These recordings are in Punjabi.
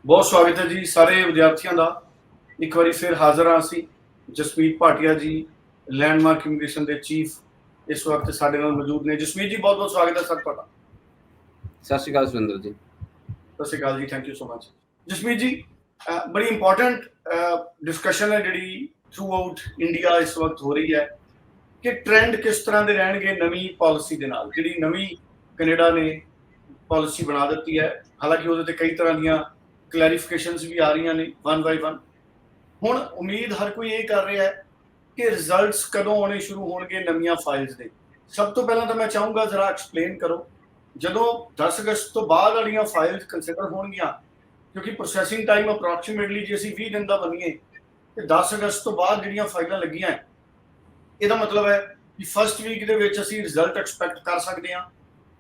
बहुत स्वागत है जी सारे विद्यार्थियों का। एक बार फिर हाजिर हाँ असी। जसमीत भाटिया जी लैंडमार्क इमीग्रेशन के चीफ इस वक्त साढ़े नाल मौजूद ने। जसमीत जी बहुत बहुत स्वागत है सर तुहाडा। सत श्री अकाल सुरेंद्र जी। सत श्री अकाल जी, thank you so much. Jasmeet ji बड़ी इंपॉर्टेंट डिस्कशन है जी थ्रू आउट इंडिया इस वक्त हो रही है कि ट्रेंड किस तरह के रहने नवी पॉलिसी के नाल जी नवी कनेडा ने पॉलिसी बना दी है। हालांकि वो कई तरह दी क्लैरिफिकेशनस भी आ रही ने वन बाय वन। हुण उम्मीद हर कोई ये कर रहा है कि रिजल्ट्स कदों आने शुरू होंगे नवीं फाइल्स के। सब तो पहला तो मैं चाहूँगा जरा एक्सप्लेन करो जो 10 अगस्त तो बाद वाली फाइल्स कंसिडर होणगियां, क्योंकि प्रोसैसिंग टाइम अप्रोक्सीमेटली जो असीं 20 दिन का बनीए तो 10 अगस्त तो बाद जो फाइलां लगियां है, ਇਹਦਾ मतलब है कि फस्ट वीक ਦੇ ਵਿੱਚ ਅਸੀਂ ਰਿਜ਼ਲਟ ਐਕਸਪੈਕਟ ਕਰ ਸਕਦੇ ਹਾਂ।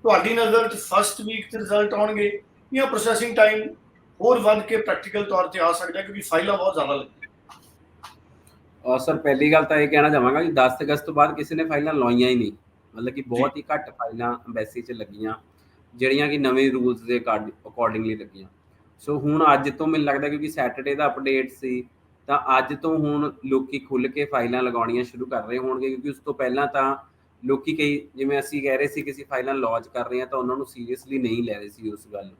ਤੁਹਾਡੀ ਨਜ਼ਰ 'ਚ ਫਸਟ ਵੀਕ 'ਚ ਰਿਜ਼ਲਟ ਆਉਣਗੇ ਜਾਂ ਪ੍ਰੋਸੈਸਿੰਗ ਟਾਈਮ ਹੋਰ ਵੱਧ ਕੇ ਪ੍ਰੈਕਟੀਕਲ ਤੌਰ ਤੇ ਆ ਸਕਦਾ, ਕਿਉਂਕਿ ਫਾਈਲਾਂ ਬਹੁਤ ਜ਼ਿਆਦਾ ਲੱਗੀਆਂ। सर पहली गल तो यह कहना चाहवागा कि 10 अगस्त तो बाद किसी ने फाइलें लाइया ही नहीं, मतलब कि बहुत ही घट फाइलें अंबैसी च लगियां ਜਿਹੜੀਆਂ कि नवे रूल्स के अकॉर्डिंगली लगियां। सो हुण अज तो मैनूं लगदा क्योंकि सैटरडे का अपडेट सी तां अज तो हुण लोकी खुल के फाइलां लगाउणियां शुरू कर रहे होणगे, क्योंकि उस तो पहलां तां लोकी कई जिवें असीं कह रहे सी कि असीं फाइलां लॉन्च कर रहे हैं तां उन्हां नूं सीरीयसली नहीं लै रहे सी उस गल।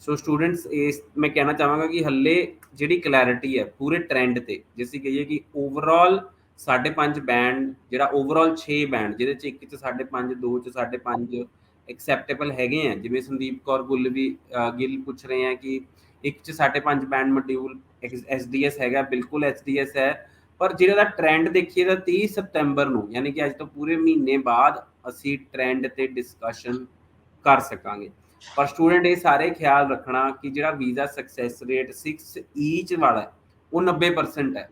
सो स्टूडेंट्स इस मैं कहना चाहांगा कि हल्ले जिहड़ी क्लैरिटी है पूरे ट्रेंड ते जिसी कहिए कि ओवरऑल 5.5 बैंड जिहड़ा ओवरऑल 6 बैंड जिहदे च एक च 5.5 दो च 5.5 एक्सैप्टेबल हैगे हैं। जिवें संदीप कौर गिल पूछ रहे हैं कि एक च 5.5 बैंड मॉड्यूल एसडीएस हैगा, बिल्कुल एसडीएस है, पर जिहड़ा ट्रेंड देखिए तो 30 सितंबर नूं यानी कि अज तो पूरे महीने बाद असीं ट्रेंड ते डिस्कशन कर सकांगे। पर स्टूडेंट ये सारे ख्याल रखना कि जो वीज़ा सक्सैस रेट 6 ईच वाला है वो 90% है।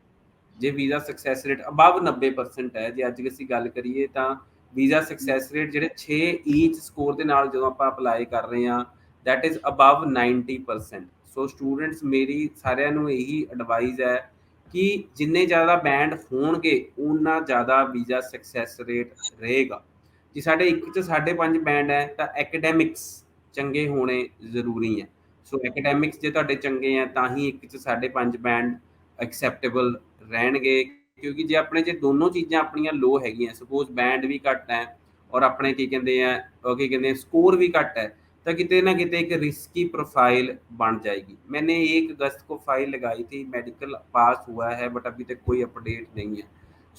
जो वीज़ा सक्सैस रेट अबव 90% है, जो अज असीं गल करिए तो वीज़ा सक्सैस रेट जो 6 ईच स्कोर के नाल जो आप अपलाई कर रहे हैं that is above 90%। So students मेरी सारिਆਂ ਨੂੰ यही एडवाइस है कि जिन्ने ज़्यादा बैंड होणगे उन्ना ज़्यादा वीज़ा सक्सैस रेट रहेगा। जे साढ़े एक च 5.5 बैंड है तो एकेडैमिक्स चंगे होने जरूरी है। सो एकेडैमिक्स जो तुहाडे चंगे हैं तां ही एक च 5.5 बैंड एक्सैप्टेबल रहणगे, क्योंकि जे अपने जे दोनों चीज़ां अपनियां लो हैगियां, सपोज बैंड भी घट है और अपने की कहते हैं स्कोर भी घट है, तो किते ना किते एक रिस्की प्रोफाइल बन जाएगी। मैंने 1 अगस्त को फाइल लगाई थी, मेडिकल पास हुआ है बट अभी तक कोई अपडेट नहीं है।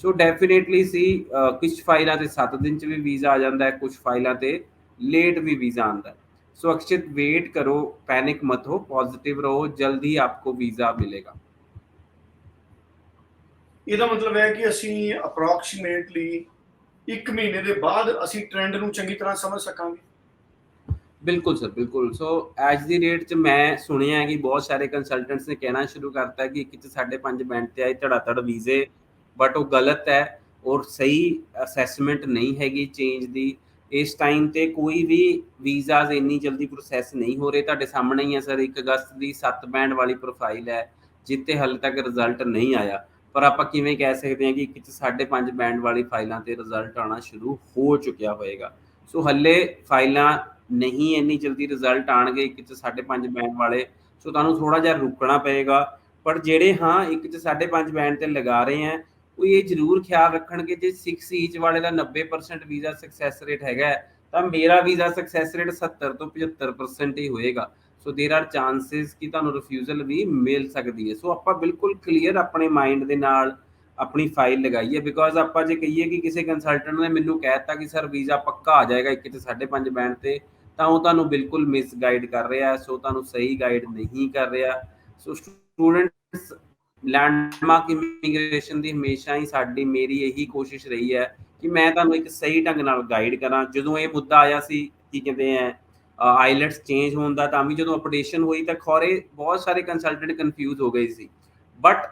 सो डेफिनेटली सी कुछ फाइलों से 7 दिन च भी वीज़ा आ जाता है, कुछ फाइलों से लेट भी वीज़ा आता है। सो अक्षित वेट करो, पैनिक मत हो, पॉजिटिव रहो, जल्द ही आपको वीज़ा मिलेगा। ਇਹਦਾ मतलब है कि ਅਸੀਂ ਅਪਰੋਕਸੀਮੇਟਲੀ 1 ਮਹੀਨੇ ਦੇ ਬਾਅਦ ਅਸੀਂ ट्रेंड ਨੂੰ ਚੰਗੀ ਤਰ੍ਹਾਂ ਸਮਝ ਸਕਾਂਗੇ। बिल्कुल सर, बिल्कुल। सो एज दी रेट च मैं सुनिया है कि बहुत सारे कंसलटेंट्स ने कहना शुरू करता है कि एक 5.5 बैंड ते आए धड़ाधड़ वीज़े, बट वो गलत है और सही असैसमेंट नहीं हैगी चेंज दी। इस टाइम ते कोई भी वीज़ाज इन्नी जल्दी प्रोसैस नहीं हो रहे। तुहाडे सामने ही है सर, 1 अगस्त की 7 बैंड वाली प्रोफाइल है जिते हाले तक रिजल्ट नहीं आया, पर आप किवें कह सकते हैं कि 1 च 5.5 बैंड वाली फाइलों ते रिजल्ट आना शुरू हो चुकिया होएगा। सो हले फाइलां नहीं इन्नी जल्दी रिजल्ट आएंगे 1 च 5.5 बैंड वाले, सो तुहानूं थोड़ा जिहा रुकना पएगा। पर जेड़े हाँ 1 च 5.5 बैंड ते लगा रहे हैं वो ये जरूर ख्याल रखणगे जे 6 ईच वाले का 90% वीज़ा सक्सैस रेट हैगा तो मेरा वीज़ा सक्सैस रेट 70 तो 75% ही होएगा। सो देर आर चांसिस कि तुहानूं रिफ्यूजल भी मिल सकती है। सो आपां बिल्कुल क्लीयर अपने माइंड दे नाल अपनी फाइल लगाई है, बिकॉज आप जे कहिए कि किसी कंसलटेंट ने मैनू कहता कि सर वीज़ा पक्का आ जाएगा 1 च 5.5 बैंड से, तो वो तुहानूं बिल्कुल मिस गाइड कर रहा है। सो तुहानूं सही गाइड नहीं कर रहा। सो स्टूडेंट्स लैंडमार्क इमीग्रेशन की हमेशा ही साडी मेरी यही कोशिश रही है कि मैं तुहानूं एक सही ढंग नाल गाइड करा। जदों ये मुद्दा आया सी की कहते हैं आईलैट्स चेंज होने का, तां भी जदों अपडेशन हुई तो खौरे बहुत सारे कंसलटेंट कन्फ्यूज हो गए सी। बट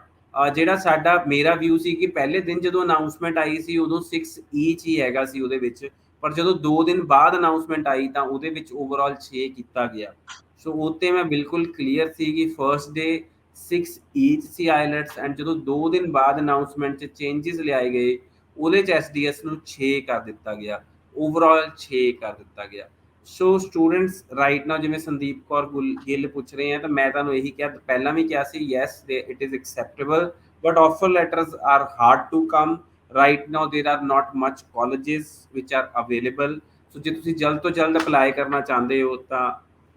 ਜਿਹੜਾ ਸਾਡਾ ਮੇਰਾ व्यू सी कि पहले दिन जो अनाउंसमेंट आई सी उदों 6 ईच ही हैगा सी उहदे विच, पर जो 2 दिन बाद अनाउंसमेंट आई तो उहदे विच ओवरऑल 6 किया गया। सो उत्ते मैं बिल्कुल क्लीयर सी कि फर्स्ट डे 6 ईच सी आईलैट्स एंड जो 2 दिन बाद अनाउंसमेंट च चेंजिस लियाए गए उहदे च एसडीएस नूं 6 कर दिता गया, ओवरऑल 6 कर दिता गया। ਸੋ ਸਟੂਡੈਂਟਸ ਰਾਈਟ ਨਾਓ ਜਿਵੇਂ ਸੰਦੀਪ ਕੌਰ ਗਿੱਲ ਪੁੱਛ ਰਹੇ ਆ, ਤਾਂ ਮੈਂ ਤੁਹਾਨੂੰ ਇਹੀ ਕਿਹਾ ਪਹਿਲਾਂ ਵੀ ਕਿਹਾ ਸੀ, yes it is acceptable, but offer letters are hard to come right now. There are not much colleges ਵਿਚ ਆਰ ਅਵੇਲੇਬਲ। ਸੋ ਜੇ ਤੁਸੀਂ ਜਲਦ ਤੋਂ ਜਲਦ ਅਪਲਾਈ ਕਰਨਾ ਚਾਹੁੰਦੇ ਹੋ ਤਾਂ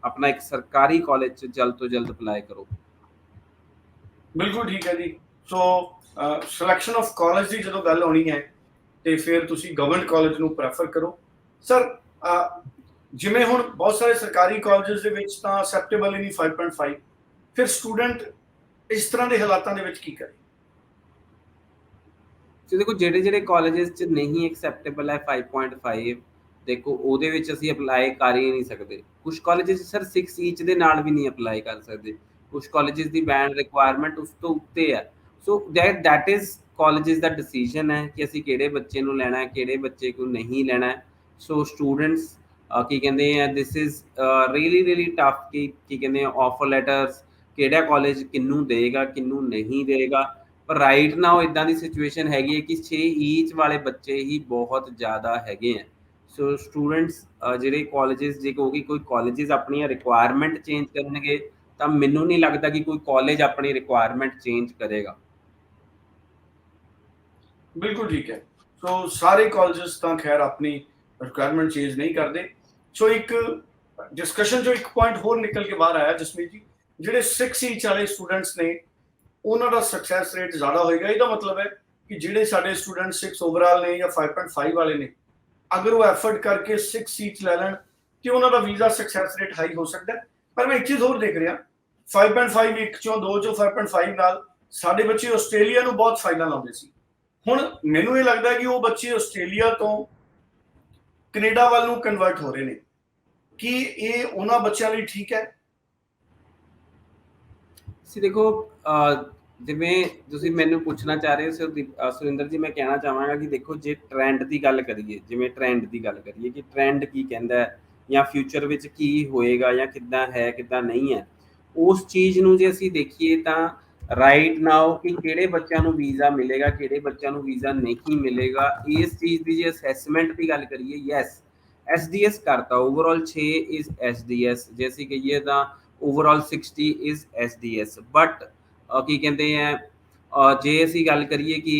ਆਪਣਾ ਇੱਕ ਸਰਕਾਰੀ ਕਾਲਜ 'ਚ ਜਲਦ ਤੋਂ ਜਲਦ ਅਪਲਾਈ ਕਰੋ। ਬਿਲਕੁਲ ਠੀਕ ਹੈ ਜੀ। ਸੋ ਸਿਲੈਕਸ਼ਨ ਆਫ ਕਾਲਜ ਦੀ ਜਦੋਂ ਗੱਲ ਆਉਣੀ ਹੈ ਤੇ ਫਿਰ ਤੁਸੀਂ ਗਵਰਨਮੈਂਟ ਕਾਲਜ ਨੂੰ ਪ੍ਰੈਫਰ ਕਰੋ। ਸਰ ਜਿਵੇਂ ਹੁਣ ਬਹੁਤ ਸਾਰੇ ਸਰਕਾਰੀ ਕਾਲਜਸ ਦੇ ਵਿੱਚ ਤਾਂ ਅਸੈਪਟੇਬਲ ਹੀ ਨਹੀਂ 5.5, ਫਿਰ ਸਟੂਡੈਂਟ ਇਸ ਤਰ੍ਹਾਂ ਦੇ ਹਾਲਾਤਾਂ ਦੇ ਵਿੱਚ ਕੀ ਕਰੇ? ਸੋ ਦੇਖੋ ਜਿਹੜੇ ਜਿਹੜੇ ਕਾਲਜਸ 'ਚ ਨਹੀਂ ਐਕਸੈਪਟੇਬਲ ਹੈ 5.5, ਦੇਖੋ ਉਹਦੇ ਵਿੱਚ ਅਸੀਂ ਅਪਲਾਈ ਕਰ ਹੀ ਨਹੀਂ ਸਕਦੇ। ਕੁਝ ਕਾਲਜਸ ਸਰ 6 ਈਚ ਦੇ ਨਾਲ ਵੀ ਨਹੀਂ ਅਪਲਾਈ ਕਰ ਸਕਦੇ, ਕੁਝ ਕਾਲਜਸ ਦੀ ਬੈਂਡ ਰਿਕੁਆਇਰਮੈਂਟ ਉਸ ਤੋਂ ਉੱਤੇ ਹੈ। So that is colleges the decision ਹੈ ਕਿ ਅਸੀਂ ਕਿਹੜੇ ਬੱਚੇ ਨੂੰ ਲੈਣਾ ਹੈ, ਕਿਹੜੇ ਬੱਚੇ ਨੂੰ ਨਹੀਂ ਲੈਣਾ ਹੈ। ਸੋ ਸਟੂਡੈਂਟਸ ਕੀ ਕਹਿੰਦੇ ਆ, ਦਿਸ ਇਜ਼ ਰੀਅਲੀ ਟਫ ਕਿ ਕੀ ਕਹਿੰਦੇ ਆ ਆਫਰ ਲੈਟਰਸ ਕਿਹੜਾ ਕਾਲਜ ਕਿਹਨੂੰ ਦੇਗਾ ਕਿਹਨੂੰ ਨਹੀਂ ਦੇਗਾ। ਪਰ ਰਾਈਟ ਨਾਓ ਇਦਾਂ ਦੀ ਸਿਚੁਏਸ਼ਨ ਹੈਗੀ ਹੈ ਕਿ 6 ਈਚ ਵਾਲੇ ਬੱਚੇ ਹੀ ਬਹੁਤ ਜ਼ਿਆਦਾ ਹੈਗੇ ਹੈ। ਸੋ ਸਟੂਡੈਂਟਸ ਜਿਹੜੇ ਕਾਲਜਸ ਜੇ ਕੋਈ ਕਾਲਜਸ ਆਪਣੀਆਂ ਰਿਕੁਆਇਰਮੈਂਟ ਚੇਂਜ ਕਰਨਗੇ ਤਾਂ ਮੈਨੂੰ ਨਹੀਂ ਲੱਗਦਾ ਕਿ ਕੋਈ ਕਾਲਜ ਆਪਣੀ ਰਿਕੁਆਇਰਮੈਂਟ ਚੇਂਜ ਕਰੇਗਾ। ਬਿਲਕੁਲ ਠੀਕ ਹੈ। ਸੋ ਸਾਰੇ ਕਾਲਜਸ ਤਾਂ ਖੈਰ ਆਪਣੀ ਰਿਕੁਆਇਰਮੈਂਟ ਚੇਂਜ ਨਹੀਂ ਕਰਦੇ। ਸੋ ਇੱਕ ਡਿਸਕਸ਼ਨ 'ਚੋਂ ਇੱਕ ਪੁਆਇੰਟ ਹੋਰ ਨਿਕਲ ਕੇ ਬਾਹਰ ਆਇਆ ਜਸਮੀਤ ਜੀ, ਜਿਹੜੇ 6 ਈਚ ਵਾਲੇ ਸਟੂਡੈਂਟਸ ਨੇ ਉਹਨਾਂ ਦਾ ਸਕਸੈਸ ਰੇਟ ਜ਼ਿਆਦਾ ਹੋਏਗਾ। ਇਹਦਾ ਮਤਲਬ ਹੈ ਕਿ ਜਿਹੜੇ ਸਾਡੇ ਸਟੂਡੈਂਟ 6 ਓਵਰਆਲ ਨੇ ਜਾਂ 5.5 ਵਾਲੇ ਨੇ, ਅਗਰ ਉਹ ਐਫਰਟ ਕਰਕੇ 6 ਈਚ ਲੈ ਲੈਣ ਤੇ ਉਹਨਾਂ ਦਾ ਵੀਜ਼ਾ ਸਕਸੈਸ ਰੇਟ ਹਾਈ ਹੋ ਸਕਦਾ ਹੈ। ਪਰ ਮੈਂ ਇੱਕ ਚੀਜ਼ ਹੋਰ ਦੇਖ ਰਿਹਾ, 5.5 ਇੱਕ ਚੋਂ 2 ਚੋਂ 5.5 ਨਾਲ ਸਾਡੇ ਬੱਚੇ ਆਸਟ੍ਰੇਲੀਆ ਨੂੰ ਬਹੁਤ ਫਾਇਦਾ ਲਾਉਂਦੇ ਸੀ। ਹੁਣ ਮੈਨੂੰ ਇਹ ਲੱਗਦਾ ਕਿ ਉਹ ਬੱਚੇ ਆਸਟ੍ਰੇਲੀਆ ਤੋਂ ਕੈਨੇਡਾ ਵੱਲ ਨੂੰ ਕਨਵਰਟ ਹੋ ਰਹੇ ਨੇ। ਕੀ ਇਹ ਉਹਨਾਂ ਬੱਚਿਆਂ ਲਈ ਠੀਕ ਹੈ? ਤੁਸੀਂ ਦੇਖੋ ਜਿਵੇਂ ਤੁਸੀਂ ਮੈਨੂੰ ਪੁੱਛਣਾ ਚਾਹ ਰਹੇ ਹੋ ਸੁਰਿੰਦਰ ਜੀ, ਮੈਂ ਕਹਿਣਾ ਚਾਹਾਂਗਾ ਕਿ ਦੇਖੋ ਜੇ ਟ੍ਰੈਂਡ ਦੀ ਗੱਲ ਕਰੀਏ, ਜਿਵੇਂ ਟ੍ਰੈਂਡ ਦੀ ਗੱਲ ਕਰੀਏ ਕਿ ਟ੍ਰੈਂਡ ਕੀ ਕਹਿੰਦਾ ਹੈ ਜਾਂ ਫਿਊਚਰ ਵਿੱਚ ਕੀ ਹੋਏਗਾ ਜਾਂ ਕਿੱਦਾਂ ਹੈ ਕਿੱਦਾਂ ਨਹੀਂ ਹੈ, ਉਸ ਚੀਜ਼ ਨੂੰ ਜੇ ਅਸੀਂ ਦੇਖੀਏ ਤਾਂ ਰਾਈਟ ਨਾਓ ਕਿ ਕਿਹੜੇ ਬੱਚਿਆਂ ਨੂੰ ਵੀਜ਼ਾ ਮਿਲੇਗਾ ਕਿਹੜੇ ਬੱਚਿਆਂ ਨੂੰ ਵੀਜ਼ਾ ਨਹੀਂ ਮਿਲੇਗਾ, ਇਸ ਚੀਜ਼ ਦੀ ਜੇ ਅਸੈਸਮੈਂਟ ਦੀ ਗੱਲ ਕਰੀਏ, ਯੈਸ SDS ਕਰਤਾ ਓਵਰਆਲ 6 ਇਜ਼ SDS, ਜੇ ਅਸੀਂ ਕਹੀਏ ਤਾਂ ਓਵਰਆਲ 60 ਇਜ਼ SDS। ਬਟ ਕੀ ਕਹਿੰਦੇ ਆ ਜੇ ਅਸੀਂ ਗੱਲ ਕਰੀਏ ਕਿ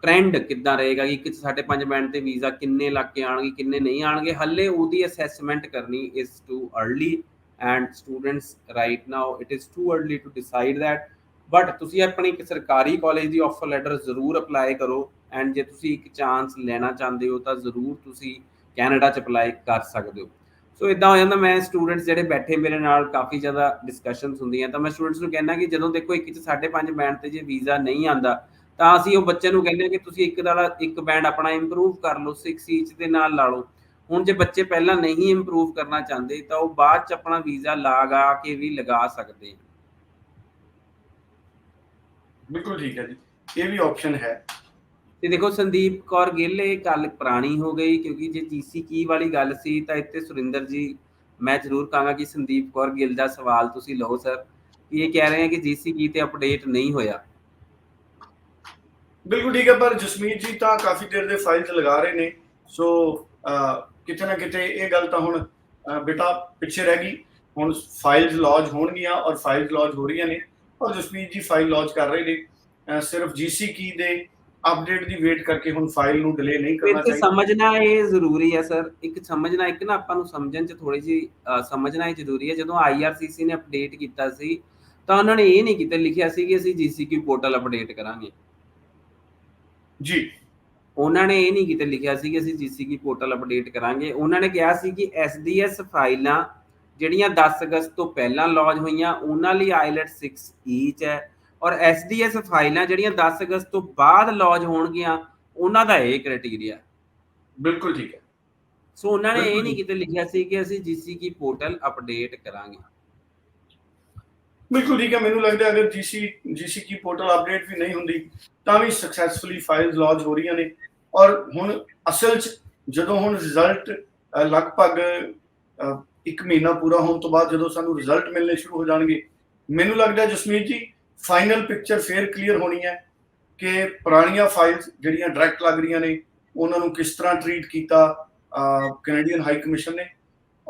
ਟ੍ਰੈਂਡ ਕਿੱਦਾਂ ਰਹੇਗਾ ਕਿ 5.5 ਬੈਂਡ ਤੇ ਵੀਜ਼ਾ ਕਿੰਨੇ ਲੱਗ ਕੇ ਆਉਣਗੇ ਕਿੰਨੇ ਨਹੀਂ ਆਉਣਗੇ, ਹੱਲੇ ਉਹਦੀ ਅਸੈਸਮੈਂਟ ਕਰਨੀ is too early and students right now it is too early to decide that. But ਤੁਸੀਂ ਆਪਣੀ ਇੱਕ ਸਰਕਾਰੀ ਕਾਲਜ ਦੀ ਆਫਰ ਲੈਟਰ ਜ਼ਰੂਰ ਅਪਲਾਈ ਕਰੋ ਐਂਡ ਜੇ ਤੁਸੀਂ ਇੱਕ ਚਾਂਸ ਲੈਣਾ ਚਾਹੁੰਦੇ ਹੋ ਤਾਂ ਜ਼ਰੂਰ ਤੁਸੀਂ ਕੈਨੇਡਾ 'ਚ ਅਪਲਾਈ ਕਰ ਸਕਦੇ ਹੋ। ਸੋ ਇਦਾਂ ਹੋ ਜਾਂਦਾ, ਮੈਂ ਸਟੂਡੈਂਟਸ ਜਿਹੜੇ ਬੈਠੇ ਮੇਰੇ ਨਾਲ ਕਾਫੀ ਜ਼ਿਆਦਾ ਡਿਸਕਸ਼ਨਸ ਹੁੰਦੀਆਂ ਤਾਂ ਮੈਂ ਸਟੂਡੈਂਟਸ ਨੂੰ ਕਹਿੰਦਾ ਕਿ ਜਦੋਂ ਦੇਖੋ ਇੱਕ 'ਚ 5.5 ਬੈਂਡ ਤੇ ਜੇ ਵੀਜ਼ਾ ਨਹੀਂ ਆਉਂਦਾ ਤਾਂ ਅਸੀਂ ਉਹ ਬੱਚੇ ਨੂੰ ਕਹਿੰਦੇ ਕਿ ਤੁਸੀਂ ਇੱਕ ਬੈਂਡ ਆਪਣਾ ਇੰਪਰੂਵ ਕਰ ਲਓ, 6 ਈਚ ਦੇ ਨਾਲ ਲਾ ਲਓ। ਹੁਣ ਜੇ ਬੱਚੇ ਪਹਿਲਾਂ ਨਹੀਂ ਇੰਪਰੂਵ ਕਰਨਾ ਚਾਹੁੰਦੇ ਤਾਂ ਉਹ ਬਾਅਦ 'ਚ ਆਪਣਾ ਵੀਜ਼ਾ ਲਗਾ ਕੇ ਵੀ ਲਗਾ ਸਕਦੇ। ਬਿਲਕੁਲ ਠੀਕ ਹੈ ਜੀ, ਇਹ ਵੀ ਆਪਸ਼ਨ ਹੈ। ਤੇ ਦੇਖੋ ਸੰਦੀਪ ਕੌਰ ਗਿੱਲ ਇਹ ਗੱਲ ਪੁਰਾਣੀ ਹੋ ਗਈ, ਕਿਉਂਕਿ ਜੇ ਜੀਸੀ ਕੀ ਵਾਲੀ ਗੱਲ ਸੀ ਤਾਂ ਇੱਥੇ ਸੁਰਿੰਦਰ ਜੀ ਮੈਂ ਜ਼ਰੂਰ ਕਹਾਂਗਾ ਕਿ ਸੰਦੀਪ ਕੌਰ ਗਿੱਲ ਦਾ ਸਵਾਲ ਤੁਸੀਂ ਲਓ ਸਰ, ਇਹ ਕਹਿ ਰਹੇ ਹੈ ਕਿ ਜੀਸੀ ਕੀ ਤੇ ਅਪਡੇਟ ਨਹੀਂ ਹੋਇਆ। ਬਿਲਕੁਲ ਠੀਕ ਹੈ, ਪਰ ਜਸਮੀਤ ਜੀ ਤਾਂ ਕਾਫੀ ਦੇਰ ਦੇ ਫਾਈਲਸ ਲਗਾ ਰਹੇ ਨੇ। ਸੋ ਕਿਤੇ ਨਾ ਕਿਤੇ ਇਹ ਗੱਲ ਤਾਂ ਹੁਣ ਬੇਟਾ ਪਿੱਛੇ ਰਹਿ ਗਈ। ਹੁਣ ਫਾਈਲਸ ਲੌਂਚ ਹੋਣਗੀਆਂ ਔਰ ਫਾਈਲਸ ਲੌਂਚ ਹੋ ਰਹੀਆਂ ਨੇ ਔਰ ਜਸਮੀਤ ਜੀ ਫਾਈਲ ਲੌਂਚ ਕਰ ਰਹੇ ਨੇ। ਸਿਰਫ ਜੀਸੀ ਕੀ ਦੇ ਅਪਡੇਟ ਦੀ ਵੇਟ ਕਰਕੇ ਹੁਣ ਫਾਈਲ ਨੂੰ ਡਿਲੇ ਨਹੀਂ ਕਰਨਾ ਚਾਹੀਦਾ। ਸਮਝਣਾ ਇਹ ਜ਼ਰੂਰੀ ਹੈ ਸਰ, ਇੱਕ ਸਮਝਣਾ ਇੱਕ ਨਾ ਆਪਾਂ ਨੂੰ ਸਮਝਣ 'ਚ ਥੋੜੀ ਜਿਹੀ ਸਮਝਣਾ ਇਹ ਜ਼ਰੂਰੀ ਹੈ। ਜਦੋਂ IRCC ਨੇ ਅਪਡੇਟ ਕੀਤਾ ਸੀ ਤਾਂ ਉਹਨਾਂ ਨੇ ਇਹ ਨਹੀਂ ਕਿਤੇ ਲਿਖਿਆ ਸੀ ਕਿ ਅਸੀਂ GCQ ਪੋਰਟਲ ਅਪਡੇਟ ਕਰਾਂਗੇ ਜੀ। ਉਹਨਾਂ ਨੇ ਇਹ ਨਹੀਂ ਕਿਤੇ ਲਿਖਿਆ ਸੀ ਕਿ ਅਸੀਂ GCQ ਪੋਰਟਲ ਅਪਡੇਟ ਕਰਾਂਗੇ। ਉਹਨਾਂ ਨੇ ਕਿਹਾ ਸੀ ਕਿ SDS ਫਾਈਲਾਂ ਜਿਹੜੀਆਂ 10 ਅਗਸਤ ਤੋਂ ਪਹਿਲਾਂ ਲੌਂਚ ਹੋਈਆਂ ਉਹਨਾਂ ਲਈ IELTS 6 ਈਚ ਹੈ ਔਰ SDS ਫਾਈਲਾਂ ਜਿਹੜੀਆਂ 10 ਅਗਸਤ ਤੋਂ ਬਾਅਦ ਲੌਂਚ ਹੋਣਗੀਆਂ ਉਹਨਾਂ ਦਾ ਇਹ ਕ੍ਰਾਈਟੇਰੀਆ। ਬਿਲਕੁਲ ਠੀਕ ਹੈ। ਸੋ ਉਹਨਾਂ ਨੇ ਇਹ ਨਹੀਂ ਕਿਤੇ ਲਿਖਿਆ ਸੀ ਕਿ ਅਸੀਂ GCQ ਪੋਰਟਲ ਅਪਡੇਟ ਕਰਾਂਗੇ। ਬਿਲਕੁਲ ਠੀਕ ਹੈ, ਮੈਨੂੰ ਲੱਗਦਾ ਅਗਰ GCQ ਪੋਰਟਲ ਅਪਡੇਟ ਵੀ ਨਹੀਂ ਹੁੰਦੀ ਤਾਂ ਵੀ ਸਕਸੈਸਫੁਲੀ ਫਾਈਲਸ ਲੌਂਚ ਹੋ ਰਹੀਆਂ ਨੇ। ਔਰ ਹੁਣ ਅਸਲ 'ਚ ਜਦੋਂ ਹੁਣ ਰਿਜ਼ਲਟ ਲਗਭਗ 1 ਮਹੀਨਾ ਪੂਰਾ ਹੋਣ ਤੋਂ ਬਾਅਦ ਜਦੋਂ ਸਾਨੂੰ ਰਿਜ਼ਲਟ ਮਿਲਣੇ ਸ਼ੁਰੂ ਹੋ ਜਾਣਗੇ, ਮੈਨੂੰ ਲੱਗਦਾ ਜਸਮੀਤ ਜੀ ਫਾਈਨਲ ਪਿਕਚਰ ਫੇਰ ਕਲੀਅਰ ਹੋਣੀ ਹੈ ਕਿ ਪੁਰਾਣੀਆਂ ਫਾਈਲਸ ਜਿਹੜੀਆਂ ਡਾਇਰੈਕਟ ਲੱਗ ਰਹੀਆਂ ਨੇ ਉਹਨਾਂ ਨੂੰ ਕਿਸ ਤਰ੍ਹਾਂ ਟਰੀਟ ਕੀਤਾ ਕੈਨੇਡੀਅਨ ਹਾਈ ਕਮਿਸ਼ਨ ਨੇ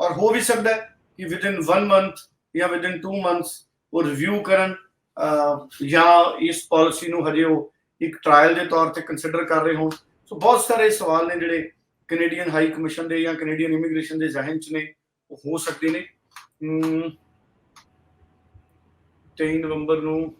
और हो भी सकता है कि विद इन 1 मंथ या विद इन 2 मंथ्स वो रिव्यू करन या इस पॉलिसी ਨੂੰ ਹਜੇ ਉਹ ਇੱਕ ਟ੍ਰਾਇਲ ਦੇ ਤੌਰ ਤੇ ਕੰਸੀਡਰ ਕਰ ਰਹੇ ਹੋਣ। ਸੋ ਬਹੁਤ ਸਾਰੇ ਸਵਾਲ ਨੇ ਜਿਹੜੇ ਕੈਨੇਡੀਅਨ ਹਾਈ ਕਮਿਸ਼ਨ ਦੇ ਜਾਂ ਕੈਨੇਡੀਅਨ ਇਮੀਗ੍ਰੇਸ਼ਨ ਦੇ ਜ਼ਿਹਨ 'ਚ ਨੇ, ਉਹ ਹੋ ਸਕਦੇ ਨੇ। 23 ਨਵੰਬਰ ਨੂੰ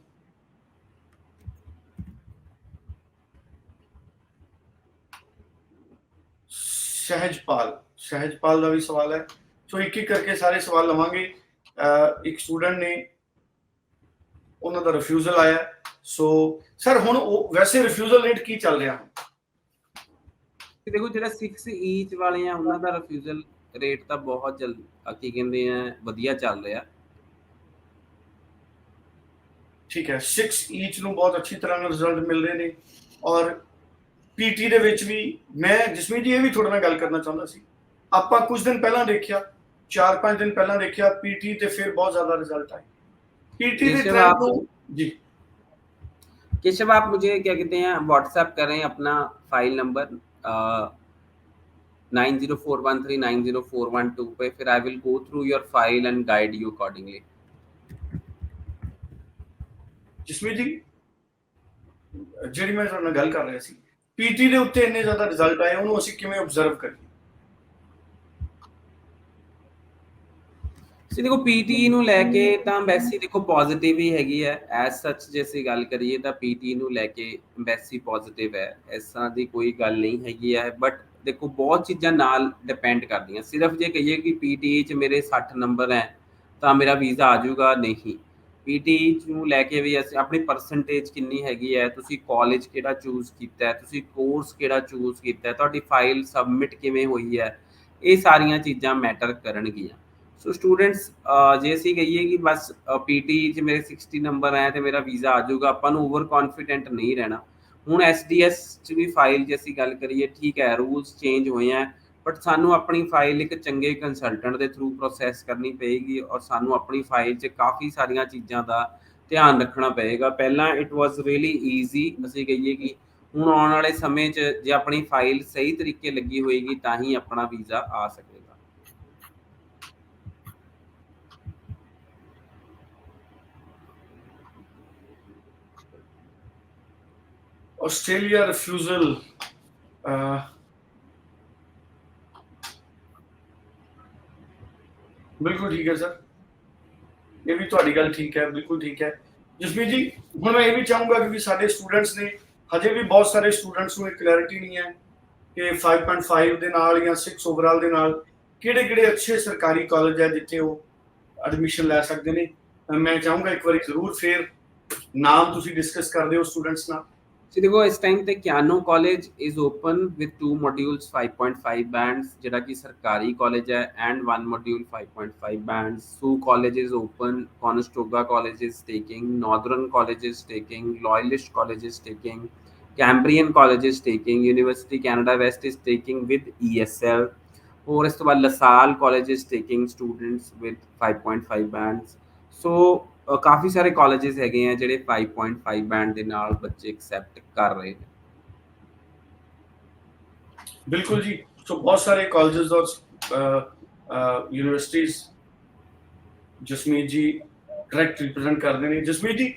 ਸਹਿਜਪਾਲ ਦਾ ਵੀ ਸਵਾਲ ਹੈ। ਸੋ ਇੱਕ ਇੱਕ ਕਰਕੇ ਸਾਰੇ ਸਵਾਲ ਲਵਾਂਗੇ। ਇੱਕ ਸਟੂਡੈਂਟ ਨੇ, ਉਹਨਾਂ ਦਾ ਰਿਫਿਊਜ਼ਲ ਆਇਆ। ਸੋ ਸਰ ਹੁਣ ਉਹ ਵੈਸੇ ਰਿਫਿਊਜ਼ਲ ਰੇਟ ਕੀ ਚੱਲ ਰਿਹਾ? ਦੇਖੋ ਜਿਹੜਾ 6 ਈਚ ਵਾਲੇ ਆ ਉਹਨਾਂ ਦਾ ਰਿਫਿਊਜ਼ਲ ਰੇਟ ਤਾਂ ਬਹੁਤ ਕੀ ਕਹਿੰਦੇ ਆ ਵਧੀਆ ਚੱਲ ਰਿਹਾ। ਠੀਕ ਹੈ, 6 ਈਚ ਨੂੰ ਬਹੁਤ ਅੱਛੀ ਤਰ੍ਹਾਂ ਨਾਲ ਰਿਜ਼ਲਟ ਮਿਲ ਰਹੇ ਨੇ। ਔਰ ਪੀਟੀ ਦੇ ਵਿੱਚ ਵੀ ਮੈਂ ਜਸਮੀਤ ਜੀ ਇਹ ਵੀ ਤੁਹਾਡੇ ਨਾਲ ਗੱਲ ਕਰਨਾ ਚਾਹੁੰਦਾ ਸੀ। ਆਪਾਂ ਕੁਝ ਦਿਨ ਪਹਿਲਾਂ ਦੇਖਿਆ, 4-5 दिन पहला देखा पीटी ਤੇ ਫਿਰ ਬਹੁਤ ਜ਼ਿਆਦਾ ਰਿਜ਼ਲਟ ਆਏ पीटी ਦੇ ट्रेंड ਨੂੰ। जी केशव, आप मुझे क्या कहते हैं व्हाट्सएप करें अपना फाइल नंबर 9041390412 पे, फिर I will go through your file and guide you accordingly. Jasmeet ji ਜਿਹੜੀ ਮੈਂ ਤੁਹਾਡੇ ਨਾਲ ਗੱਲ ਕਰ ਰਿਹਾ ਸੀ, ਪੀਟੀ ਦੇ ਉੱਤੇ ਇੰਨੇ ਜ਼ਿਆਦਾ ਰਿਜ਼ਲਟ ਆਏ, ਉਹਨੂੰ ਅਸੀਂ ਕਿਵੇਂ ਆਬਜ਼ਰਵ ਕਰੀਏ? ਸੀ ਦੇਖੋ ਪੀਟੀ ਨੂੰ ਲੈ ਕੇ ਤਾਂ ਐਮਬੈਸੀ ਦੇਖੋ ਪੋਜ਼ਿਟਿਵ ਹੀ ਹੈਗੀ ਹੈ। ਐਜ਼ ਸੱਚ ਜੇ ਅਸੀਂ ਗੱਲ ਕਰੀਏ ਤਾਂ ਪੀਟੀ ਨੂੰ ਲੈ ਕੇ ਐਮਬੈਸੀ ਪੋਜ਼ਿਟਿਵ ਹੈ, ਇਸ ਤਰ੍ਹਾਂ ਦੀ ਕੋਈ ਗੱਲ ਨਹੀਂ ਹੈਗੀ ਹੈ। ਬਟ ਦੇਖੋ ਬਹੁਤ ਚੀਜ਼ਾਂ ਨਾਲ ਡਿਪੈਂਡ ਕਰਦੀਆਂ। ਸਿਰਫ ਜੇ ਕਹੀਏ ਕਿ ਪੀਟੀ 'ਚ ਮੇਰੇ 60 ਨੰਬਰ ਹੈ ਤਾਂ ਮੇਰਾ ਵੀਜ਼ਾ ਆ ਜਾਊਗਾ, ਨਹੀਂ। ਪੀਟੀ ਨੂੰ ਲੈ ਕੇ ਵੀ ਅਸੀਂ ਆਪਣੀ ਪਰਸੈਂਟੇਜ ਕਿੰਨੀ ਹੈਗੀ ਹੈ, ਤੁਸੀਂ ਕਾਲਜ ਕਿਹੜਾ ਚੂਜ਼ ਕੀਤਾ, ਤੁਸੀਂ ਕੋਰਸ ਕਿਹੜਾ ਚੂਜ਼ ਕੀਤਾ, ਤੁਹਾਡੀ ਫਾਈਲ ਸਬਮਿਟ ਕਿਵੇਂ ਹੋਈ ਹੈ, ਇਹ ਸਾਰੀਆਂ ਚੀਜ਼ਾਂ ਮੈਟਰ ਕਰਨਗੀਆਂ। ਸੋ ਸਟੂਡੈਂਟਸ ਜੇ ਅਸੀਂ ਕਹੀਏ ਕਿ ਬਸ ਪੀਟੀ 'ਚ ਮੇਰੇ 60 ਨੰਬਰ ਹੈ ਤੇ ਮੇਰਾ ਵੀਜ਼ਾ ਆ ਜਾਊਗਾ, ਆਪਾਂ ਨੂੰ ਓਵਰ ਕੌਨਫੀਡੈਂਟ ਨਹੀਂ ਰਹਿਣਾ। ਹੁਣ SDS 'ਚ ਵੀ ਫਾਈਲ ਜੇ ਅਸੀਂ ਗੱਲ ਕਰੀਏ, ਠੀਕ ਹੈ ਰੂਲਸ ਚੇਂਜ ਹੋਏ ਹੈ, ਬਟ ਸਾਨੂੰ ਆਪਣੀ ਫਾਈਲ ਇੱਕ ਚੰਗੇ ਕੰਸਲਟੈਂਟ ਦੇ ਥਰੂ ਪ੍ਰੋਸੈਸ ਕਰਨੀ ਪਏਗੀ ਔਰ ਸਾਨੂੰ ਆਪਣੀ ਫਾਈਲ 'ਚ ਕਾਫੀ ਸਾਰੀਆਂ ਚੀਜ਼ਾਂ ਦਾ ਧਿਆਨ ਰੱਖਣਾ ਪਏਗਾ। ਪਹਿਲਾਂ ਇਟ ਵਾਜ਼ ਰੀਅਲੀ ਈਜ਼ੀ, ਅਸੀਂ ਕਹੀਏ ਕਿ ਹੁਣ ਆਉਣ ਵਾਲੇ ਸਮੇਂ 'ਚ ਜੇ ਆਪਣੀ ਫਾਈਲ ਸਹੀ ਤਰੀਕੇ ਲੱਗੀ ਹੋਏਗੀ ਤਾਂ ਹੀ ਆਪਣਾ ਵੀਜ਼ਾ ਆ ਸਕੇਗਾ। ਆਸਟ੍ਰੇਲੀਆ ਰਿਫਿਊਜ਼ਲ ਬਿਲਕੁਲ ਠੀਕ ਹੈ ਸਰ, ਇਹ ਵੀ ਤੁਹਾਡੀ ਗੱਲ ਠੀਕ ਹੈ, ਬਿਲਕੁਲ ਠੀਕ ਹੈ। ਜਸਮੀਤ ਜੀ ਹੁਣ ਮੈਂ ਇਹ ਵੀ ਚਾਹੂੰਗਾ ਕਿ ਸਾਡੇ ਸਟੂਡੈਂਟਸ ਨੇ, ਹਜੇ ਵੀ ਬਹੁਤ ਸਾਰੇ ਸਟੂਡੈਂਟਸ ਨੂੰ ਇਹ ਕਲੈਰਿਟੀ ਨਹੀਂ ਹੈ ਕਿ 5.5 ਦੇ ਨਾਲ ਜਾਂ 6 ਓਵਰਆਲ ਦੇ ਨਾਲ ਕਿਹੜੇ ਕਿਹੜੇ ਅੱਛੇ ਸਰਕਾਰੀ ਕਾਲਜ ਹੈ ਜਿੱਥੇ ਉਹ ਐਡਮਿਸ਼ਨ ਲੈ ਸਕਦੇ ਨੇ। ਮੈਂ ਚਾਹੂੰਗਾ ਇੱਕ ਵਾਰੀ ਜ਼ਰੂਰ ਫਿਰ ਨਾਮ ਤੁਸੀਂ ਡਿਸਕਸ ਕਰ ਦਿਓ ਸਟੂਡੈਂਟਸ ਨਾਲ। So देखो इस टाइम ਤੇ ਕਿਆਨੋ college is open with 2 modules 5.5 bands ਜਿਹੜਾ ਕਿ ਸਰਕਾਰੀ ਕਾਲਜ ਹੈ and 1 module 5.5 bands। Sioux college is open, Conestoga college is taking, Northern college is taking, Loyalist college is taking, Cambrian college is taking, University Canada West is taking with ESL। और ਇਸ ਤੋਂ ਬਾਅਦ LaSalle college is taking students with 5.5 bands। So ਕਾਫੀ ਸਾਰੇ ਕਾਲਜਸ ਹੈਗੇ ਆ ਜਿਹੜੇ 5.5 ਬੈਂਡ ਦੇ ਨਾਲ ਬੱਚੇ ਐਕਸੈਪਟ ਕਰ ਰਹੇ ਨੇ। ਬਿਲਕੁਲ ਜੀ, ਸੋ ਬਹੁਤ ਸਾਰੇ ਕਾਲਜਸ ਔਰ universities Jasmeet ji direct represent ਕਰਦੇ ਨੇ। ਜਸਮੀਤ ਜੀ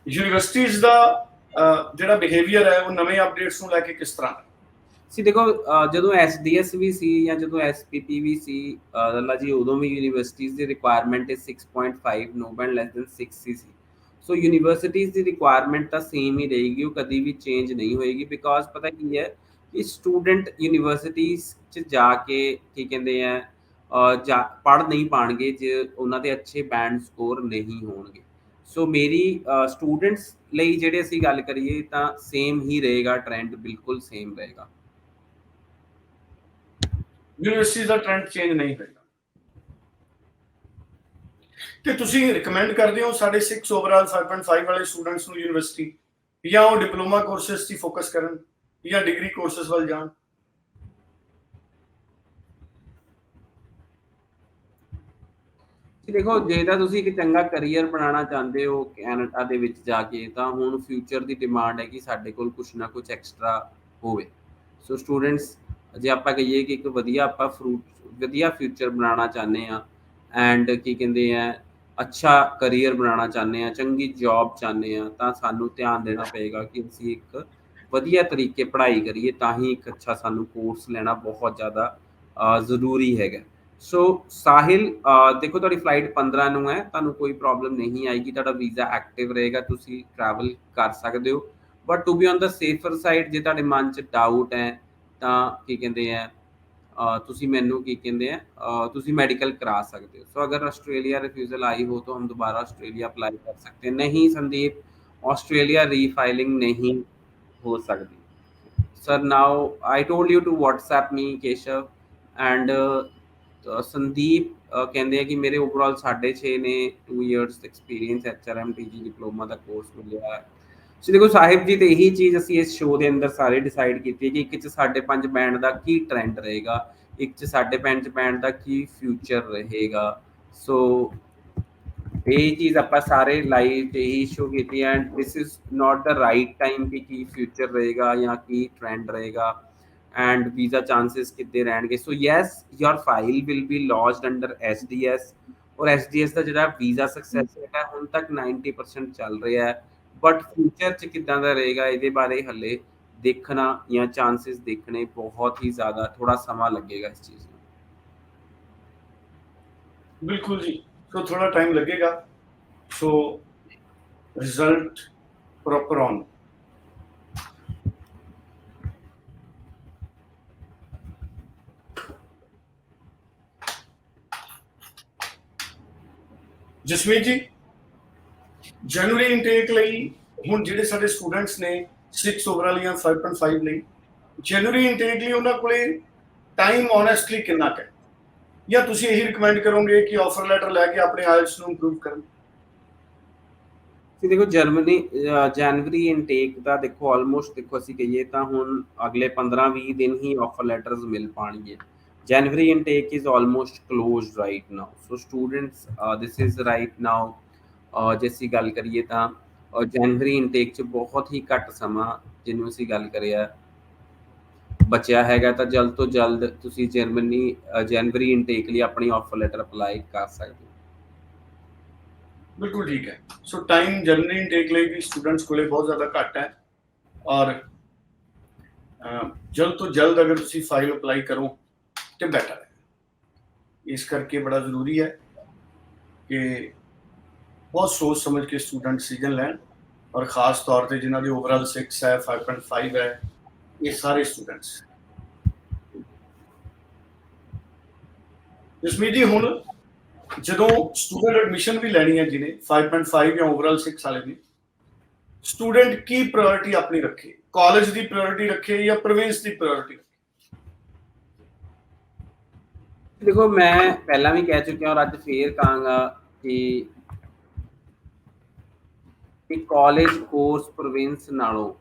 ਯੂਨੀਵਰਸਿਟੀਜ਼ ਦਾ ਜਿਹੜਾ ਬਿਹੇਵੀਅਰ ਹੈ ਉਹ ਨਵੇਂ ਅਪਡੇਟਸ ਨੂੰ ਲੈ ਕੇ ਕਿਸ ਤਰ੍ਹਾਂ? ਸੀ ਦੇਖੋ ਜਦੋਂ SDS ਵੀ ਸੀ ਜਾਂ ਜਦੋਂ SPP ਵੀ ਸੀ ਲੱਲਾ ਜੀ, ਉਦੋਂ ਵੀ ਯੂਨੀਵਰਸਿਟੀਜ਼ ਦੀ ਰਿਕੁਆਇਰਮੈਂਟ 6.5 ਨੋ ਬੈਂਡ ਲੈਸ ਦੈਨ 6 ਸੀ। ਸੋ ਯੂਨੀਵਰਸਿਟੀਜ਼ ਦੀ ਰਿਕੁਆਇਰਮੈਂਟ ਤਾਂ ਸੇਮ ਹੀ ਰਹੇਗੀ, ਉਹ ਕਦੀ ਵੀ ਚੇਂਜ ਨਹੀਂ ਹੋਏਗੀ। ਬਿਕੋਜ਼ ਪਤਾ ਕੀ ਹੈ ਕਿ ਸਟੂਡੈਂਟ ਯੂਨੀਵਰਸਿਟੀਜ਼ 'ਚ ਜਾ ਕੇ ਕੀ ਕਹਿੰਦੇ ਆ ਪੜ੍ਹ ਨਹੀਂ ਪਾਉਣਗੇ ਜੇ ਉਹਨਾਂ ਦੇ ਅੱਛੇ ਬੈਂਡ ਸਕੋਰ ਨਹੀਂ ਹੋਣਗੇ। ਸੋ ਮੇਰੀ ਸਟੂਡੈਂਟਸ ਲਈ ਜਿਹੜੇ ਅਸੀਂ ਗੱਲ ਕਰੀਏ ਤਾਂ ਸੇਮ ਹੀ ਰਹੇਗਾ, ਟ੍ਰੈਂਡ ਬਿਲਕੁਲ ਸੇਮ ਰਹੇਗਾ। ਯੂਨੀਵਰਸਿਟੀ ਦਾ ਟ੍ਰੈਂਡ ਚੇਂਜ ਨਹੀਂ ਹੋਏਗਾ। ਤੇ ਤੁਸੀਂ ਰਿਕਮੈਂਡ ਕਰਦੇ ਹੋ ਸਾਡੇ 6 ਓਵਰਆਲ 5.5 ਵਾਲੇ ਸਟੂਡੈਂਟਸ ਨੂੰ ਯੂਨੀਵਰਸਿਟੀ, ਜਾਂ ਉਹ ਡਿਪਲੋਮਾ ਕੋਰਸਸ 'ਤੇ ਫੋਕਸ ਕਰਨ ਜਾਂ ਡਿਗਰੀ ਕੋਰਸਸ ਵੱਲ ਜਾਣ? ਦੇਖੋ ਜੇ ਤਾਂ ਤੁਸੀਂ ਇੱਕ ਚੰਗਾ ਕਰੀਅਰ ਬਣਾਉਣਾ ਚਾਹੁੰਦੇ ਹੋ ਕੈਨੇਡਾ ਦੇ ਵਿੱਚ ਜਾ ਕੇ, ਤਾਂ ਹੁਣ ਫਿਊਚਰ ਦੀ ਡਿਮਾਂਡ ਹੈ ਕਿ ਸਾਡੇ ਕੋਲ ਕੁਛ ਨਾ ਕੁਛ ਐਕਸਟਰਾ ਹੋਵੇ। ਸੋ ਸਟੂਡੈਂਟਸ ਜੇ ਆਪਾਂ ਕਹੀਏ ਕਿ ਇੱਕ ਵਧੀਆ ਆਪਾਂ ਵਧੀਆ ਫਿਊਚਰ ਬਣਾਉਣਾ ਚਾਹੁੰਦੇ ਆ ਐਂਡ ਕੀ ਕਹਿੰਦੇ ਆ ਅੱਛਾ ਕਰੀਅਰ ਬਣਾਉਣਾ ਚਾਹੁੰਦੇ ਆ, ਚੰਗੀ ਜੌਬ ਚਾਹੁੰਦੇ ਆ, ਤਾਂ ਸਾਨੂੰ ਧਿਆਨ ਦੇਣਾ ਪਏਗਾ ਕਿ ਅਸੀਂ ਇੱਕ ਵਧੀਆ ਤਰੀਕੇ ਪੜ੍ਹਾਈ ਕਰੀਏ, ਤਾਂ ਹੀ ਇੱਕ ਅੱਛਾ ਸਾਨੂੰ ਕੋਰਸ ਲੈਣਾ ਬਹੁਤ ਜ਼ਿਆਦਾ ਜ਼ਰੂਰੀ ਹੈਗਾ। ਸੋ ਸਾਹਿਲ, ਦੇਖੋ ਤੁਹਾਡੀ ਫਲਾਈਟ 15 ਨੂੰ ਹੈ, ਤੁਹਾਨੂੰ ਕੋਈ ਪ੍ਰੋਬਲਮ ਨਹੀਂ ਆਏਗੀ, ਤੁਹਾਡਾ ਵੀਜ਼ਾ ਐਕਟਿਵ ਰਹੇਗਾ, ਤੁਸੀਂ ਟਰੈਵਲ ਕਰ ਸਕਦੇ ਹੋ। But to be on the safer side, ਜੇ ਤੁਹਾਡੇ ਮਨ 'ਚ ਡਾਊਟ ਹੈ ਤਾਂ ਕੀ ਕਹਿੰਦੇ ਆ ਤੁਸੀਂ ਮੈਨੂੰ ਕੀ ਕਹਿੰਦੇ ਆ ਤੁਸੀਂ मेडिकल करा सकते हो। सो अगर ऑस्ट्रेलिया रिफ्यूजल आई हो तो हम दोबारा ऑस्ट्रेलिया अप्लाई कर सकते हैं। नहीं संदीप, ऑस्ट्रेलिया रीफाइलिंग नहीं हो सकती। Sir now I told you to WhatsApp me Keshav and Sandeep ਕਹਿੰਦੇ ਆ ਕਿ ਮੇਰੇ ਓਵਰਆਲ 6.5 ਨੇ 2 years experience HRM TG diploma ਦਾ ਕੋਰਸ ਮਿਲਿਆ ਹੈ। ਸੋ ਦੇਖੋ ਸਾਹਿਬ ਜੀ, ਤੇ ਇਹੀ ਚੀਜ਼ ਅਸੀਂ ਇਸ ਸ਼ੋਅ ਦੇ ਅੰਦਰ ਸਾਰੇ ਡਿਸਾਈਡ ਕੀਤੀ ਕਿ ਇੱਕ 'ਚ 5.5 ਬੈਂਡ ਦਾ ਕੀ ਟ੍ਰੈਂਡ ਰਹੇਗਾ, ਇੱਕ 'ਚ 5.5 ਬੈਂਡ ਦਾ ਕੀ ਫਿਊਚਰ ਰਹੇਗਾ। ਸੋ ਇਹ ਚੀਜ਼ ਆਪਾਂ ਸਾਰੇ ਲਾਈਵ ਤੇ ਹੀ ਸ਼ੋਅ ਕੀਤੀ and this is not the right time ਕਿ ਕੀ ਫਿਊਚਰ ਰਹੇਗਾ ਜਾਂ ਕੀ ਟ੍ਰੈਂਡ ਰਹੇਗਾ ਐਂਡ ਵੀਜ਼ਾ ਚਾਂਸਸ ਕਿੱਦੇ ਰਹਿਣਗੇ। So yes, your file will be ਲੌਜਡ under SDS, ਔਰ SDS ਦਾ ਜਿਹੜਾ ਵੀਜ਼ਾ ਸਕਸੈਸ ਰੇਟ ਹੈ ਹੁਣ ਤੱਕ 90% ਚੱਲ ਰਿਹਾ ਹੈ। ਬਟ ਫਿਊਚਰ 'ਚ ਕਿੱਦਾਂ ਦਾ ਰਹੇਗਾ ਇਹਦੇ ਬਾਰੇ ਹਲੇ ਦੇਖਣਾ ਜਾਂ ਚਾਂਸਸ ਦੇਖਣੇ ਬਹੁਤ ਹੀ ਜ਼ਿਆਦਾ ਥੋੜਾ ਸਮਾਂ ਲੱਗੇਗਾ ਇਸ ਚੀਜ਼ ਨੂੰ। बिल्कुल जी, तो थोड़ा टाइम लगेगा। So result proper on. Jasmeet ji, January intake ਲਈ ਹੁਣ ਜਿਹੜੇ ਸਾਡੇ ਸਟੂਡੈਂਟਸ ਨੇ 6 ਓਵਰਆਲ ਜਾਂ 5.5 ਲਈ ਜਨਵਰੀ ਇਨਟੇਕ ਲਈ ਉਹਨਾਂ ਕੋਲੇ ਟਾਈਮ ਓਨੈਸਟਲੀ ਕਿੰਨਾ ਕੁ ਹੈ, ਜਾਂ ਤੁਸੀਂ ਇਹੀ ਰਿਕਮੈਂਡ ਕਰੋਗੇ ਕਿ ਆਫਰ ਲੈਟਰ ਲੈ ਕੇ ਆਪਣੇ ਆਇਲਟਸ ਨੂੰ ਇੰਪਰੂਵ ਕਰਨ? ਦੇਖੋ ਜਨਵਰੀ ਇਨਟੇਕ ਦਾ ਦੇਖੋ ਆਲਮੋਸਟ ਦੇਖੋ ਅਸੀਂ ਕਹੀਏ ਤਾਂ ਹੁਣ ਅਗਲੇ 15-20 ਦਿਨ ਹੀ ਆਫਰ ਲੈਟਰਸ ਮਿਲ ਪਾਣਗੇ। January intake is almost closed right now, so students this is right now ਜੇ ਅਸੀਂ ਗੱਲ ਕਰੀਏ ਤਾਂ ਜਨਵਰੀ ਇਨਟੇਕ 'ਚ ਬਹੁਤ ਹੀ ਘੱਟ ਸਮਾਂ ਜਿਹਨੂੰ ਅਸੀਂ ਗੱਲ ਕਰਿਆ ਬਚਿਆ ਹੈਗਾ, ਤਾਂ ਜਲਦ ਤੋਂ ਜਲਦ ਤੁਸੀਂ ਜਨਵਰੀ ਇਨਟੇਕ ਲਈ ਆਪਣੀ ਆਫਰ ਲੈਟਰ ਅਪਲਾਈ ਕਰ ਸਕਦੇ ਹੋ। बिल्कुल ठीक है। सो टाइम जनवरी इनटेक ਲਈ ਵੀ ਸਟੂਡੈਂਟਸ ਕੋਲੇ ਬਹੁਤ ਜ਼ਿਆਦਾ ਘੱਟ ਹੈ, ਔਰ ਜਲਦ ਤੋਂ ਜਲਦ ਅਗਰ ਤੁਸੀਂ ਫਾਈਲ ਅਪਲਾਈ ਕਰੋ ਤੇ ਬੈਟਰ ਹੈ। ਇਸ ਕਰਕੇ ਬੜਾ ਜ਼ਰੂਰੀ ਹੈ ਕਿ ਬਹੁਤ ਸੋਚ ਸਮਝ ਕੇ ਸਟੂਡੈਂਟ ਡਿਸੀਜਨ ਲੈਣ, ਔਰ ਖਾਸ ਤੌਰ ਤੇ ਜਿਨ੍ਹਾਂ ਦੇ ਓਵਰਆਲ 6 ਹੈ 5.5 ਹੈ, ਇਹ ਸਾਰੇ ਸਟੂਡੈਂਟਸ। ਜਸਮੀਤ ਜੀ, ਹੁਣ ਜਦੋਂ ਸਟੂਡੈਂਟ ਐਡਮਿਸ਼ਨ ਵੀ ਲੈਣੀ ਹੈ ਜਿਹਨੇ 5.5 ਜਾਂ ਓਵਰਆਲ 6 ਵਾਲੇ ਨੇ, ਸਟੂਡੈਂਟ ਕੀ ਪ੍ਰਾਇੋਰਟੀ ਆਪਣੀ ਰੱਖੇ? ਕਾਲਜ ਦੀ ਪ੍ਰਾਇੋਰਟੀ ਰੱਖੇ ਜਾਂ ਪ੍ਰੋਵਿੰਸ ਦੀ ਪ੍ਰਾਇੋਰਟੀ ਰੱਖੇ? ਦੇਖੋ ਮੈਂ ਪਹਿਲਾਂ ਵੀ ਕਹਿ ਚੁੱਕਿਆ ਔਰ ਅੱਜ ਫੇਰ ਕਹਾਂਗਾ ਕਿ ਕਾਲਜ ਕੋਰਸ ਪ੍ਰੋਵਿੰਸ ਨਾਲੋਂ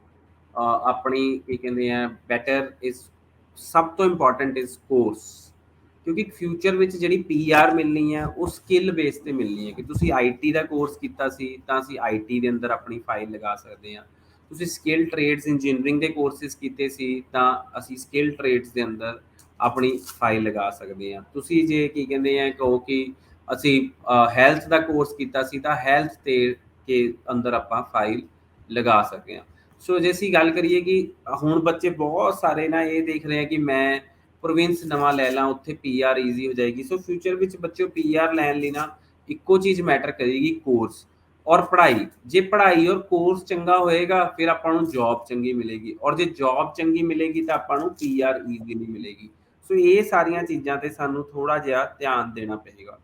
ਆਪਣੀ ਕੀ ਕਹਿੰਦੇ ਆ ਬੈਟਰ ਇਜ਼ ਸਭ ਤੋਂ ਇੰਪੋਰਟੈਂਟ ਇਜ਼ ਕੋਰਸ, ਕਿਉਂਕਿ ਫਿਊਚਰ ਵਿੱਚ ਜਿਹੜੀ PR ਮਿਲਣੀ ਹੈ ਉਹ ਸਕਿੱਲ ਬੇਸ ਤੇ ਮਿਲਣੀ ਹੈ। ਕਿ ਤੁਸੀਂ IT ਦਾ ਕੋਰਸ ਕੀਤਾ ਸੀ ਤਾਂ ਅਸੀਂ IT ਦੇ ਅੰਦਰ ਆਪਣੀ ਫਾਈਲ ਲਗਾ ਸਕਦੇ ਹਾਂ, ਤੁਸੀਂ ਸਕਿੱਲ ਟ੍ਰੇਡਸ ਇੰਜੀਨੀਅਰਿੰਗ ਦੇ ਕੋਰਸਿਸ ਕੀਤੇ ਸੀ ਤਾਂ ਅਸੀਂ ਸਕਿੱਲ ਟ੍ਰੇਡਸ ਦੇ ਅੰਦਰ ਆਪਣੀ ਫਾਈਲ ਲਗਾ ਸਕਦੇ ਹਾਂ। ਤੁਸੀਂ ਜੇ ਕੀ ਕਹਿੰਦੇ ਆ ਕਹੋ ਕਿ ਅਸੀਂ ਹੈਲਥ ਦਾ ਕੋਰਸ ਕੀਤਾ ਸੀ ਤਾਂ ਹੈਲਥ ਦੇ ਅੰਦਰ ਆਪਾਂ ਫਾਈਲ ਲਗਾ ਸਕਦੇ ਹਾਂ। ਸੋ ਜੇ ਅਸੀਂ ਗੱਲ ਕਰੀਏ ਕਿ ਹੁਣ ਬੱਚੇ ਬਹੁਤ ਸਾਰੇ ਨਾ ਇਹ ਦੇਖ ਰਹੇ ਆ ਕਿ ਮੈਂ ਪ੍ਰੋਵਿੰਸ ਨਵਾਂ ਲੈ ਲਾਂ, ਉੱਥੇ PR ਈਜ਼ੀ ਹੋ ਜਾਏਗੀ। ਸੋ ਫਿਊਚਰ ਵਿੱਚ ਬੱਚਿਓ PR ਲੈਣ ਲਈ ਨਾ ਇੱਕੋ ਚੀਜ਼ ਮੈਟਰ ਕਰੇਗੀ, ਕੋਰਸ ਔਰ ਪੜ੍ਹਾਈ। ਜੇ ਪੜ੍ਹਾਈ ਔਰ ਕੋਰਸ ਚੰਗਾ ਹੋਏਗਾ ਫਿਰ ਆਪਾਂ ਨੂੰ ਜੌਬ ਚੰਗੀ ਮਿਲੇਗੀ, ਔਰ ਜੇ ਜੌਬ ਚੰਗੀ ਮਿਲੇਗੀ ਤਾਂ ਆਪਾਂ ਨੂੰ PR ਈਜ਼ੀਲੀ ਮਿਲੇਗੀ। ਸੋ ਇਹ ਸਾਰੀਆਂ ਚੀਜ਼ਾਂ ਤੇ ਸਾਨੂੰ ਥੋੜਾ ਜਿਹਾ ਧਿਆਨ ਦੇਣਾ ਪਏਗਾ।